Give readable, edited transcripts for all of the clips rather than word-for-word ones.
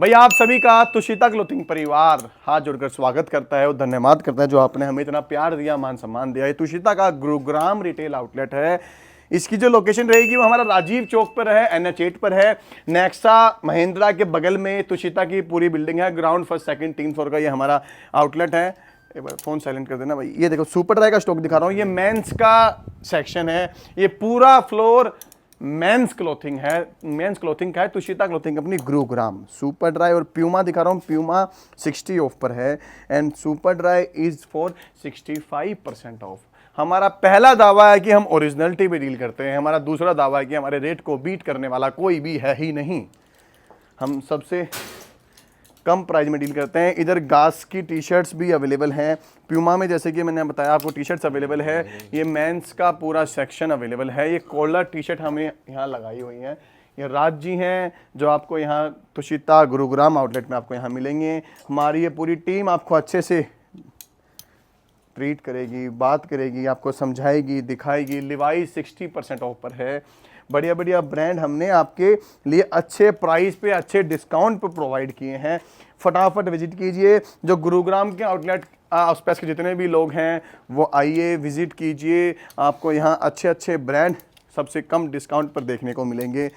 भैया आप सभी का तुषिता क्लोथिंग परिवार हाथ जोड़कर स्वागत करता है और धन्यवाद करता है जो आपने हमें इतना प्यार दिया, मान सम्मान दिया। ये तुषिता का गुरुग्राम रिटेल आउटलेट है। इसकी जो लोकेशन रहेगी वो हमारा राजीव चौक पर है, NH8 पर है, नेक्सा महिंद्रा के बगल में तुषिता की पूरी बिल्डिंग है। ग्राउंड फर्स्ट सेकंड 3 फ्लोर का ये हमारा आउटलेट है। एक बार फोन साइलेंट कर देना भाई। ये देखो सुपर ड्राई का स्टॉक दिखा रहा हूँ। ये मेंस का सेक्शन है। ये पूरा फ्लोर मेंस क्लोथिंग है, मेंस क्लोथिंग का है। Tushita clothing company Gurugram. Super dry और प्यूमा दिखा रहा हूँ। प्यूमा 60 ऑफ पर है and super dry is for 65% of. हमारा पहला दावा है कि हम ओरिजिनलिटी पे डील करते हैं। हमारा दूसरा दावा है कि हमारे रेट को बीट करने वाला कोई भी है ही नहीं। हम सबसे कम प्राइस में डील करते हैं। इधर गास की टी शर्ट्स भी अवेलेबल हैं प्यूमा में, जैसे कि मैंने बताया आपको टी शर्ट्स अवेलेबल है। ये मेंस का पूरा सेक्शन अवेलेबल है। ये कॉलर टी शर्ट हमें यहाँ लगाई हुई हैं। ये राज जी हैं जो आपको यहाँ तुषिता गुरुग्राम आउटलेट में आपको यहाँ मिलेंगे। हमारी ये पूरी टीम आपको अच्छे से ट्रीट करेगी, बात करेगी, आपको समझाएगी, दिखाएगी। लिवाइस 60% ऑफ पर है। बढ़िया बढ़िया ब्रांड हमने आपके लिए अच्छे प्राइस पे, अच्छे डिस्काउंट पे प्रोवाइड किए हैं। फटाफट विजिट कीजिए। जो गुरुग्राम के आउटलेट आसपास के जितने भी लोग हैं वो आइए, विजिट कीजिए। आपको यहाँ अच्छे अच्छे ब्रांड सबसे कम डिस्काउंट पर देखने को मिलेंगे।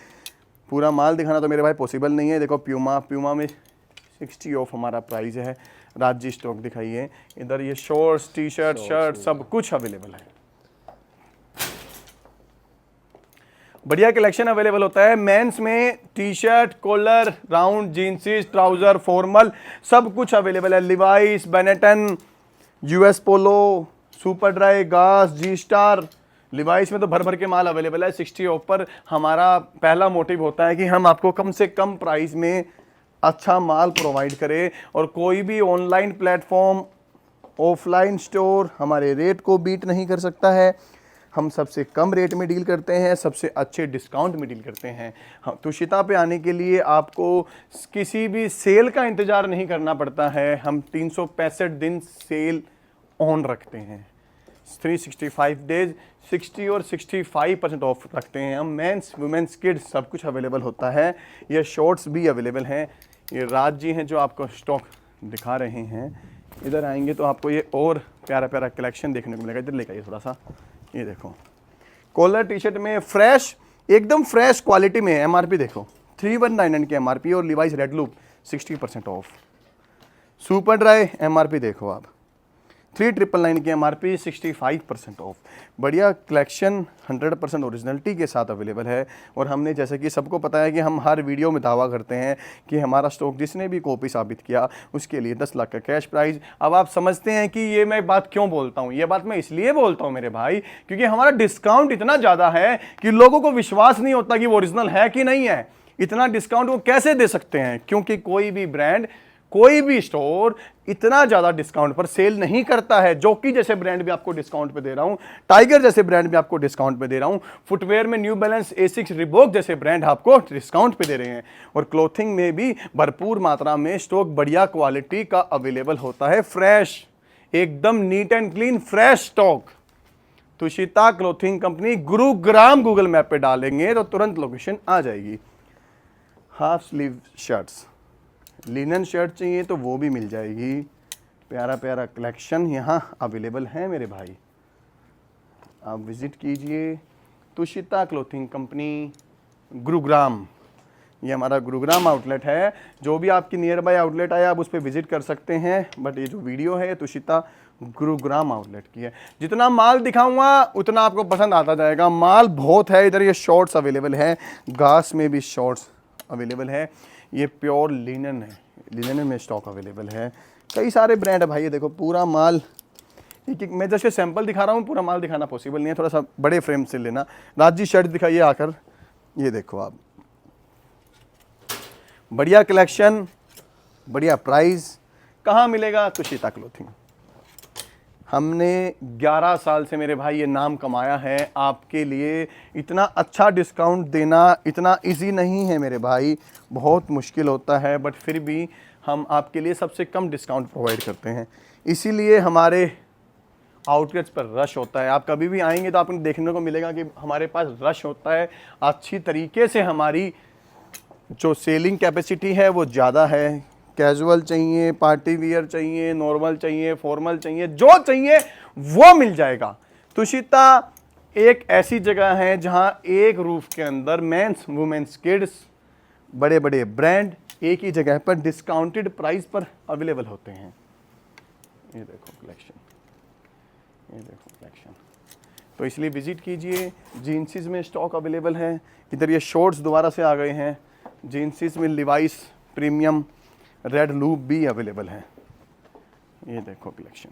पूरा माल दिखाना तो मेरे भाई पॉसिबल नहीं है। देखो प्यूमा में 60 ऑफ हमारा प्राइस है। राज्य स्टॉक दिखाइए। इधर ये शॉर्ट्स, टी शर्ट, शर्ट सब कुछ अवेलेबल है। बढ़िया कलेक्शन अवेलेबल होता है। मेंस में T shirt, collar, round, jeanses, trouser, formal सब कुछ अवेलेबल है। Levi's, Benetton, US polo, super dry, Gas, G star. Levi's में तो भर भर के माल अवेलेबल है 60 ऑफ पर। हमारा पहला मोटिव होता है कि हम आपको कम से कम प्राइस में अच्छा माल प्रोवाइड करें और कोई भी ऑनलाइन प्लेटफॉर्म, ऑफलाइन स्टोर हमारे रेट को बीट नहीं कर सकता है। हम सबसे कम रेट में डील करते हैं, सबसे अच्छे डिस्काउंट में डील करते हैं। तुषिता पे आने के लिए आपको किसी भी सेल का इंतज़ार नहीं करना पड़ता है। हम 365 दिन सेल ऑन रखते हैं। 365 डेज 60 और 65% ऑफ रखते हैं हम। मेंस, वुमेंस, किड्स सब कुछ अवेलेबल होता है। ये शॉर्ट्स भी अवेलेबल हैं। ये राज जी हैं जो आपको स्टॉक दिखा रहे हैं। इधर आएंगे तो आपको ये और प्यारा प्यारा कलेक्शन देखने को मिलेगा। इधर लेकर आइए थोड़ा सा। ये देखो कॉलर टी शर्ट में फ्रेश, एकदम फ्रेश क्वालिटी में MRP देखो 3199 की MRP और Levi's red loop 60% of. Super dry MRP देखो आप 3999 की MRP 65% ऑफ। बढ़िया कलेक्शन 100% ओरिजिनलिटी के साथ अवेलेबल है। और हमने जैसे कि सबको पता है कि हम हर वीडियो में दावा करते हैं कि हमारा स्टॉक जिसने भी कॉपी साबित किया उसके लिए 10 लाख का कैश प्राइज। अब आप समझते हैं कि ये मैं बात क्यों बोलता हूँ। ये बात मैं इसलिए बोलता हूँ मेरे भाई क्योंकि हमारा डिस्काउंट इतना ज़्यादा है कि लोगों को विश्वास नहीं होता कि वो ओरिजिनल है कि नहीं है। इतना डिस्काउंट वो कैसे दे सकते हैं, क्योंकि कोई भी ब्रांड, कोई भी स्टोर इतना ज़्यादा डिस्काउंट पर सेल नहीं करता है। जॉकी जैसे ब्रांड भी आपको डिस्काउंट पे दे रहा हूँ, टाइगर जैसे ब्रांड भी आपको डिस्काउंट पे दे रहा हूँ, फुटवेयर में न्यू बैलेंस, A6, रिबॉक जैसे ब्रांड आपको डिस्काउंट पे दे रहे हैं। और क्लोथिंग में भी भरपूर मात्रा में स्टॉक बढ़िया क्वालिटी का अवेलेबल होता है। फ्रेश, एकदम neat and clean fresh stock. Tushita clothing company Gurugram Google map पे डालेंगे तो तुरंत लोकेशन आ जाएगी। Half sleeve shirts, linen shirt चाहिए तो वो भी मिल जाएगी। प्यारा प्यारा कलेक्शन यहाँ अवेलेबल है मेरे भाई। आप विज़िट कीजिए तुषिता क्लोथिंग कंपनी गुरुग्राम। ये हमारा गुरुग्राम आउटलेट है। जो भी आपकी नियर बाय आउटलेट आया आप उस पर विज़िट कर सकते हैं। बट ये जो वीडियो है तुषिता गुरुग्राम आउटलेट की है। जितना माल दिखाऊंगा उतना आपको पसंद आता जाएगा। माल बहुत है। इधर ये शॉर्ट्स अवेलेबल है, गास में भी शॉर्ट्स अवेलेबल है। ये प्योर लिनन है, लिनन में स्टॉक अवेलेबल है। कई सारे ब्रांड है भाई। ये देखो पूरा माल, एक मैं जैसे सैंपल दिखा रहा हूँ, पूरा माल दिखाना पॉसिबल नहीं है। थोड़ा सा बड़े फ्रेम से लेना। राजी शर्ट दिखाइए आकर। ये देखो आप, बढ़िया कलेक्शन, बढ़िया प्राइस। कहाँ मिलेगा? तुषिता क्लोथिंग। हमने 11 साल से मेरे भाई ये नाम कमाया है। आपके लिए इतना अच्छा डिस्काउंट देना इतना इजी नहीं है मेरे भाई, बहुत मुश्किल होता है। बट फिर भी हम आपके लिए सबसे कम डिस्काउंट प्रोवाइड करते हैं। इसीलिए हमारे आउटलेट्स पर रश होता है। आप कभी भी आएंगे तो आपको देखने को मिलेगा कि हमारे पास रश होता है। अच्छी तरीके से हमारी जो सेलिंग कैपेसिटी है वो ज़्यादा है। कैजुअल चाहिए, पार्टी वियर चाहिए, नॉर्मल चाहिए, फॉर्मल चाहिए, जो चाहिए वो मिल जाएगा। तुषिता एक ऐसी जगह है जहां एक रूफ के अंदर मेंस, वुमेन्स, किड्स, बड़े बड़े ब्रांड एक ही जगह पर डिस्काउंटेड प्राइस पर अवेलेबल होते हैं। ये देखो कलेक्शन, ये देखो कलेक्शन। तो इसलिए विजिट कीजिए। जीन्सेस में स्टॉक अवेलेबल है। इधर ये शॉर्ट्स दोबारा से आ गए हैं। जीन्सेस में लिवाइस प्रीमियम रेड लूप भी अवेलेबल है। ये देखो कलेक्शन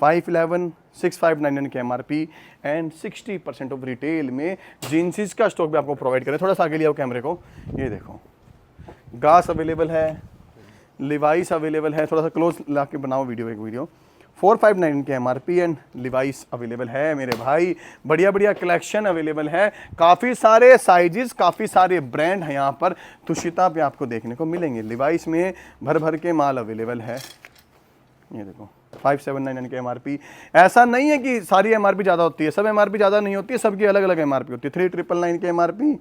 511 6599 के MRP एंड 60% ऑफ रिटेल में जीन्सेस का स्टॉक भी आपको प्रोवाइड करें। थोड़ा सा आगे लिया कैमरे को। ये देखो गास अवेलेबल है, लिवाइस अवेलेबल है। थोड़ा सा क्लोज ला के बनाओ वीडियो, एक वीडियो। 459 के MRP एंड लिवाइस अवेलेबल है मेरे भाई। बढ़िया बढ़िया कलेक्शन अवेलेबल है। काफ़ी सारे साइजेस, काफ़ी सारे ब्रांड हैं यहाँ पर तुषिता पे आपको देखने को मिलेंगे। लिवाइस में भर भर के माल अवेलेबल है। ये देखो 579 के MRP। ऐसा नहीं है कि सारी MRP ज़्यादा होती है, सब MRP ज़्यादा नहीं होती है, सबकी अलग अलग MRP होती है। 3999 के MRP,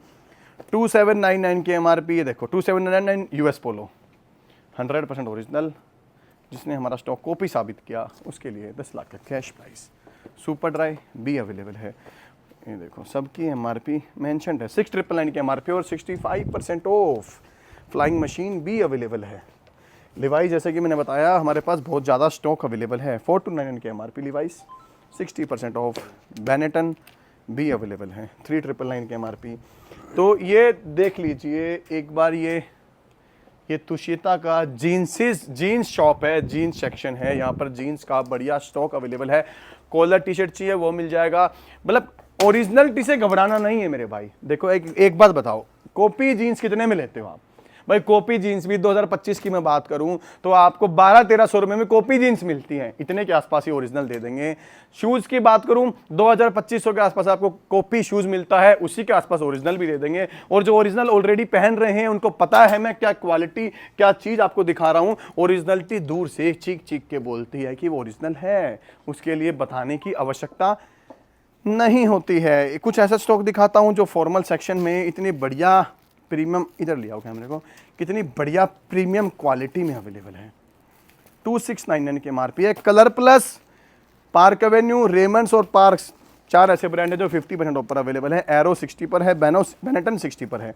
2799 के MRP। ये देखो 2799 US पोलो 100% ओरिजिनल, जिसने हमारा स्टॉक कॉपी साबित किया उसके लिए 10 लाख का कैश प्राइस। सुपर ड्राई भी अवेलेबल है। ये देखो सबकी MRP मेंशन्ड है। 6999 की MRP और 65% ऑफ। फ्लाइंग मशीन भी अवेलेबल है। लिवाइस जैसे कि मैंने बताया हमारे पास बहुत ज़्यादा स्टॉक अवेलेबल है। 4299 की MRP लिवाइस, 60% ऑफ। बेनेटन भी अवेलेबल है। 3999 की MRP। तो ये देख लीजिए एक बार, ये तुषिता का जीन्स शॉप है, जीन्स सेक्शन है। यहाँ पर जीन्स का बढ़िया स्टॉक अवेलेबल है। कॉलर टी शर्ट चाहिए वो मिल जाएगा। मतलब ओरिजिनलिटी से घबराना नहीं है मेरे भाई। देखो एक बात बताओ, कॉपी जीन्स कितने में लेते हो आप भाई? कॉपी जीन्स भी 2025 की मैं बात करूं तो आपको 1200-1300 रुपए में कॉपी जीन्स मिलती हैं। इतने के आसपास ही ओरिजिनल दे देंगे। शूज़ की बात करूं 2000-2500 के आसपास आपको कॉपी शूज़ मिलता है, उसी के आसपास ओरिजिनल भी दे देंगे। और जो ओरिजिनल ऑलरेडी पहन रहे हैं उनको पता है मैं क्या क्वालिटी, क्या चीज़ आपको दिखा रहा हूँ। ओरिजिनलिटी दूर से चीख चीख के बोलती है कि वो ओरिजिनल है, उसके लिए बताने की आवश्यकता नहीं होती है। कुछ ऐसा स्टॉक दिखाता हूँ जो फॉर्मल सेक्शन में इतनी बढ़िया प्रीमियम, इधर ले आओ कैमरे को, कितनी बढ़िया प्रीमियम क्वालिटी में अवेलेबल है। 2699 के MRP है। Colour plus, park Avenue, Raymond's और पार्क्स, 4 ऐसे ब्रांड है जो 50% ऑफ पर अवेलेबल है। एरो 60 पर है, बेनेटन 60 पर है।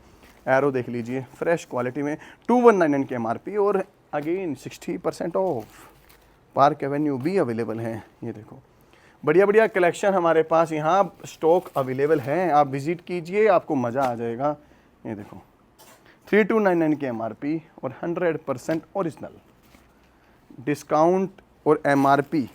एरो देख लीजिए फ्रेश क्वालिटी में 2199 के MRP और अगेन 60% ऑफ। पार्क एवेन्यू भी अवेलेबल है। ये देखो बढ़िया बढ़िया कलेक्शन हमारे पास यहाँ स्टॉक अवेलेबल है। आप विजिट कीजिए, आपको मज़ा आ जाएगा। ये देखो 3299 के MRP और 100% ओरिजिनल। डिस्काउंट और MRP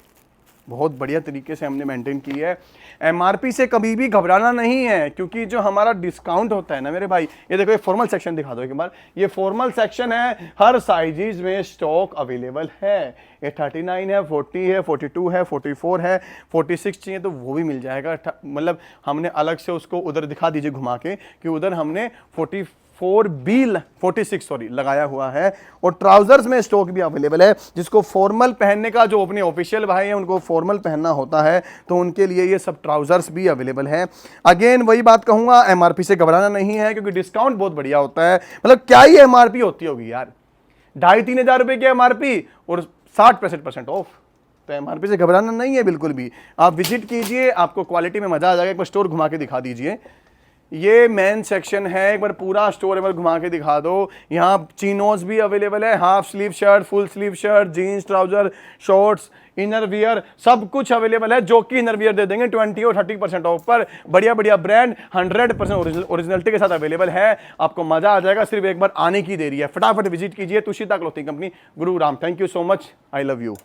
बहुत बढ़िया तरीके से हमने मेंटेन की है। MRP से कभी भी घबराना नहीं है, क्योंकि जो हमारा डिस्काउंट होता है ना मेरे भाई, ये देखो ये फॉर्मल सेक्शन दिखा दो एक बार। ये फॉर्मल सेक्शन है, हर साइजेज में स्टॉक अवेलेबल है। ये 39 है, 40 है, 42 है, 44 है, 46 चाहिए तो वो भी मिल जाएगा। मतलब हमने अलग से उसको उधर दिखा दीजिए घुमा के कि उधर हमने 46 लगाया हुआ है। और ट्राउजर्स में स्टॉक भी अवेलेबल है। जिसको फॉर्मल पहनने का, जो अपने ऑफिशियल भाई हैं उनको फॉर्मल पहनना होता है तो उनके लिए ये सब ट्राउजर्स भी अवेलेबल है। अगेन वही बात कहूंगा, MRP से घबराना नहीं है क्योंकि डिस्काउंट बहुत बढ़िया होता है। मतलब क्या ही MRP होती होगी यार, 2,500-3 हज़ार रुपए की MRP और 60% ऑफ। तो MRP से घबराना नहीं है बिल्कुल भी। आप विजिट कीजिए, आपको क्वालिटी में मजा आ जाएगा। एक बार स्टोर घुमा के दिखा दीजिए। ये मेन सेक्शन है, एक बार पूरा स्टोर एक बार घुमा के दिखा दो। यहाँ चिनोज भी अवेलेबल है, half sleeve shirt, full sleeve shirt, jeans, trouser, shorts, inner wear, सब कुछ अवेलेबल है। जो कि इनर वियर दे देंगे 20 और 30% ऑफ पर। बढ़िया बढ़िया ब्रांड 100% ओरिजिनलिटी के साथ अवेलेबल है। आपको मजा आ जाएगा, सिर्फ एक बार आने की देरी है। फटाफट विजिट कीजिए Tushita clothing company, Gurugram. Thank you so much, I love you.